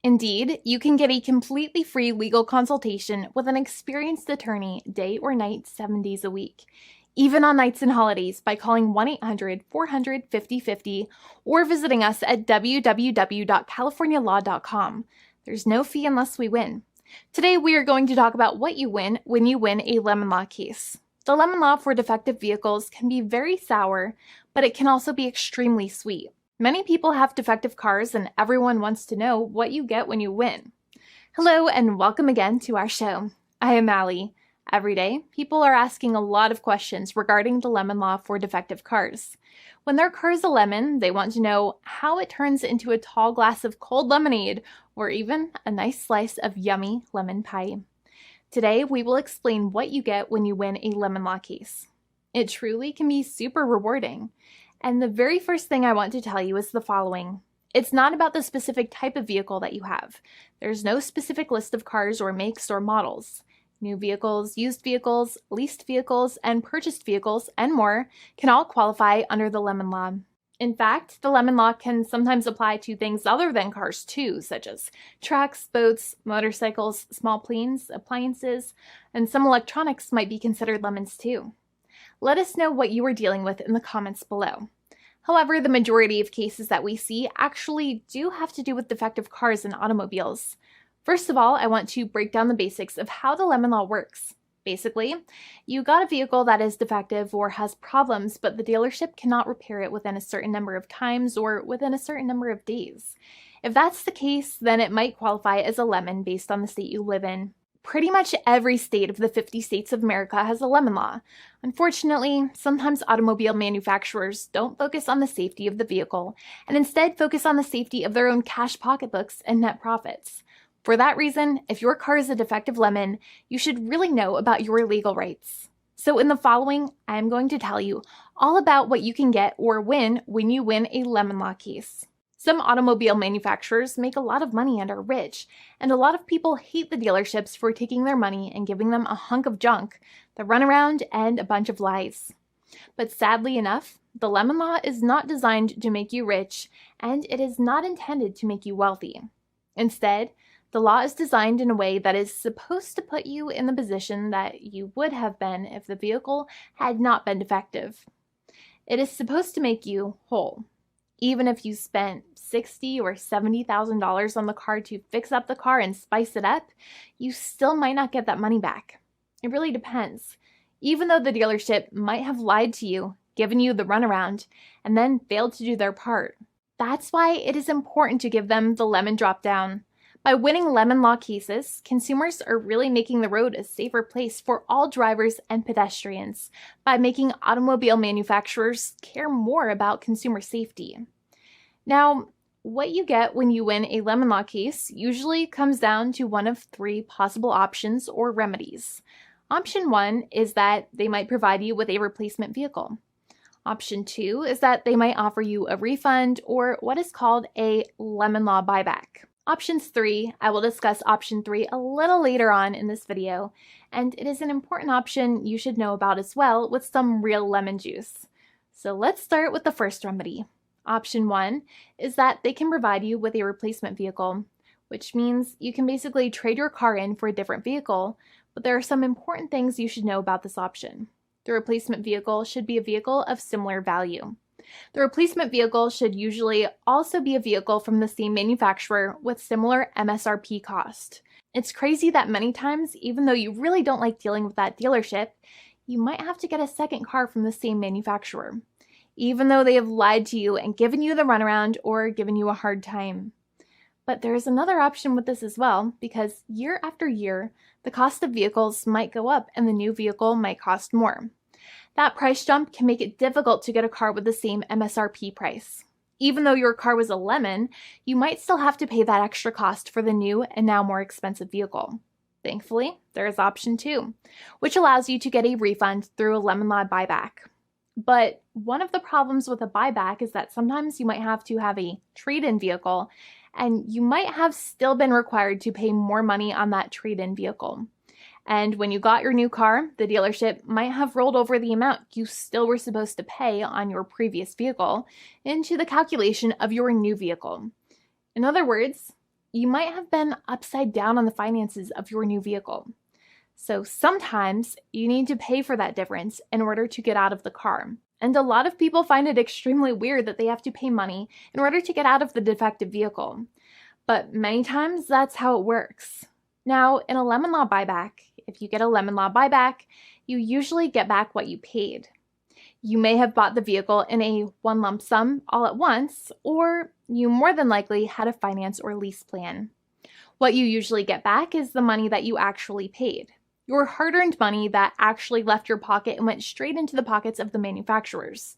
Indeed, you can get a completely free legal consultation with an experienced attorney day or night, 7 days a week, even on nights and holidays by calling 1-800-400-5050 or visiting us at www.californialaw.com. There's no fee unless we win. Today, we are going to talk about what you win when you win a lemon law case. The lemon law for defective vehicles can be very sour, but it can also be extremely sweet. Many people have defective cars, and everyone wants to know what you get when you win. Hello, and welcome again to our show. I am Allie. Every day, people are asking a lot of questions regarding the lemon law for defective cars. When their car is a lemon, they want to know how it turns into a tall glass of cold lemonade, or even a nice slice of yummy lemon pie. Today, we will explain what you get when you win a lemon law case. It truly can be super rewarding. And the very first thing I want to tell you is the following. It's not about the specific type of vehicle that you have. There's no specific list of cars or makes or models. New vehicles, used vehicles, leased vehicles, and purchased vehicles, and more can all qualify under the lemon law. In fact, the lemon law can sometimes apply to things other than cars too, such as trucks, boats, motorcycles, small planes, appliances, and some electronics might be considered lemons too. Let us know what you are dealing with in the comments below. However, the majority of cases that we see actually do have to do with defective cars and automobiles. First of all, I want to break down the basics of how the lemon law works. Basically, you got a vehicle that is defective or has problems, but the dealership cannot repair it within a certain number of times or within a certain number of days. If that's the case, then it might qualify as a lemon based on the state you live in. Pretty much every state of the 50 states of America has a lemon law. Unfortunately, sometimes automobile manufacturers don't focus on the safety of the vehicle and instead focus on the safety of their own cash pocketbooks and net profits. For that reason, if your car is a defective lemon, you should really know about your legal rights. So in the following, I'm going to tell you all about what you can get or win when you win a lemon law case. Some automobile manufacturers make a lot of money and are rich, and a lot of people hate the dealerships for taking their money and giving them a hunk of junk, the runaround, and a bunch of lies. But sadly enough, the lemon law is not designed to make you rich, and it is not intended to make you wealthy. Instead, the law is designed in a way that is supposed to put you in the position that you would have been if the vehicle had not been defective. It is supposed to make you whole. Even if you spent $60,000 or $70,000 on the car to fix up the car and spice it up, you still might not get that money back. It really depends. Even though the dealership might have lied to you, given you the runaround, and then failed to do their part. That's why it is important to give them the lemon drop down. By winning lemon law cases, consumers are really making the road a safer place for all drivers and pedestrians by making automobile manufacturers care more about consumer safety. Now, what you get when you win a lemon law case usually comes down to one of three possible options or remedies. Option 1 is that they might provide you with a replacement vehicle. Option 2 is that they might offer you a refund or what is called a lemon law buyback. Options 3, I will discuss option 3 a little later on in this video, and it is an important option you should know about as well with some real lemon juice. So let's start with the first remedy. Option 1 is that they can provide you with a replacement vehicle, which means you can basically trade your car in for a different vehicle, but there are some important things you should know about this option. The replacement vehicle should be a vehicle of similar value. The replacement vehicle should usually also be a vehicle from the same manufacturer with similar MSRP cost. It's crazy that many times, even though you really don't like dealing with that dealership, you might have to get a second car from the same manufacturer, even though they have lied to you and given you the runaround or given you a hard time. But there is another option with this as well, because year after year, the cost of vehicles might go up and the new vehicle might cost more. That price jump can make it difficult to get a car with the same MSRP price. Even though your car was a lemon, you might still have to pay that extra cost for the new and now more expensive vehicle. Thankfully, there is option 2, which allows you to get a refund through a lemon law buyback. But one of the problems with a buyback is that sometimes you might have to have a trade-in vehicle, and you might have still been required to pay more money on that trade-in vehicle. And when you got your new car, the dealership might have rolled over the amount you still were supposed to pay on your previous vehicle into the calculation of your new vehicle. In other words, you might have been upside down on the finances of your new vehicle. So sometimes you need to pay for that difference in order to get out of the car. And a lot of people find it extremely weird that they have to pay money in order to get out of the defective vehicle. But many times that's how it works. Now, in a lemon law buyback, if you get a lemon law buyback, you usually get back what you paid. You may have bought the vehicle in a one lump sum all at once, or you more than likely had a finance or lease plan. What you usually get back is the money that you actually paid, your hard-earned money that actually left your pocket and went straight into the pockets of the manufacturers.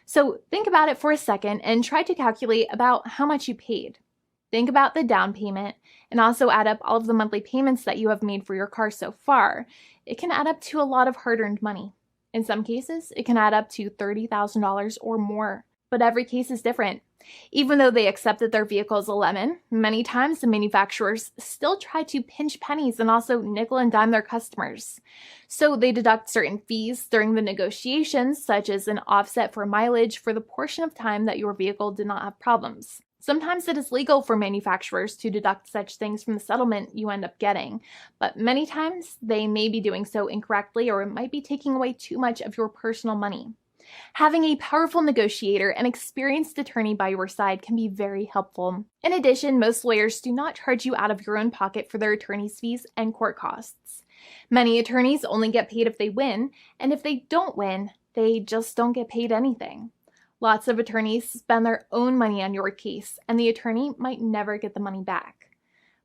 So think about it for a second and try to calculate about how much you paid. Think about the down payment and also add up all of the monthly payments that you have made for your car so far. It can add up to a lot of hard-earned money. In some cases, it can add up to $30,000 or more, but every case is different. Even though they accept that their vehicle is a lemon, many times the manufacturers still try to pinch pennies and also nickel and dime their customers. So they deduct certain fees during the negotiations, such as an offset for mileage for the portion of time that your vehicle did not have problems. Sometimes it is legal for manufacturers to deduct such things from the settlement you end up getting, but many times they may be doing so incorrectly or it might be taking away too much of your personal money. Having a powerful negotiator and experienced attorney by your side can be very helpful. In addition, most lawyers do not charge you out of your own pocket for their attorney's fees and court costs. Many attorneys only get paid if they win, and if they don't win, they just don't get paid anything. Lots of attorneys spend their own money on your case, and the attorney might never get the money back.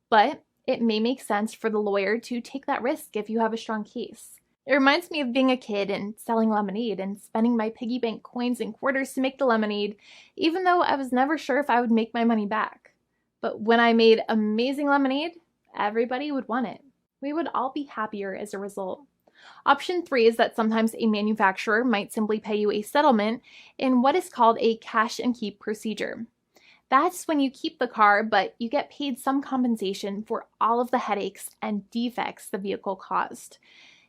But it may make sense for the lawyer to take that risk if you have a strong case. It reminds me of being a kid and selling lemonade and spending my piggy bank coins and quarters to make the lemonade, even though I was never sure if I would make my money back. But when I made amazing lemonade, everybody would want it. We would all be happier as a result. Option 3 is that sometimes a manufacturer might simply pay you a settlement in what is called a cash and keep procedure. That's when you keep the car, but you get paid some compensation for all of the headaches and defects the vehicle caused.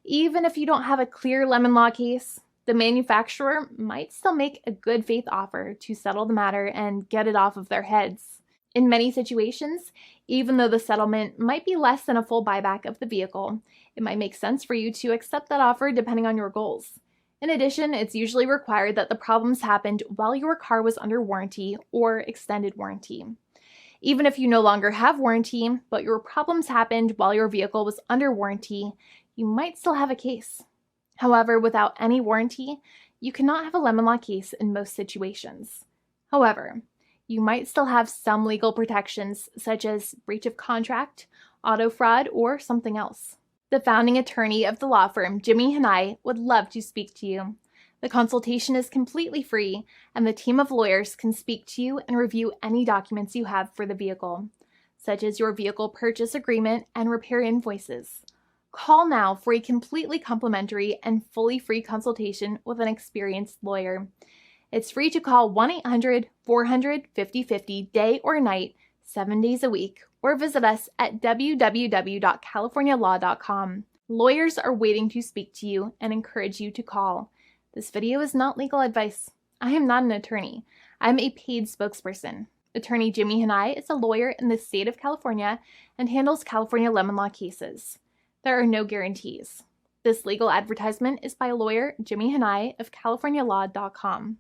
Even if you don't have a clear lemon law case, the manufacturer might still make a good faith offer to settle the matter and get it off of their heads. In many situations, even though the settlement might be less than a full buyback of the vehicle, it might make sense for you to accept that offer depending on your goals. In addition, it's usually required that the problems happened while your car was under warranty or extended warranty. Even if you no longer have warranty, but your problems happened while your vehicle was under warranty, you might still have a case. However, without any warranty, you cannot have a lemon law case in most situations. However, you might still have some legal protections such as breach of contract, auto fraud, or something else. The founding attorney of the law firm, Jimmy and I, would love to speak to you. The consultation is completely free, and the team of lawyers can speak to you and review any documents you have for the vehicle, such as your vehicle purchase agreement and repair invoices. Call now for a completely complimentary and fully free consultation with an experienced lawyer. It's free to call 1-800-400-5050 day or night, 7 days a week, or visit us at www.californialaw.com. Lawyers are waiting to speak to you and encourage you to call. This video is not legal advice. I am not an attorney. I'm a paid spokesperson. Attorney Jimmy Hanai is a lawyer in the state of California and handles California lemon law cases. There are no guarantees. This legal advertisement is by lawyer Jimmy Hanai of CaliforniaLaw.com.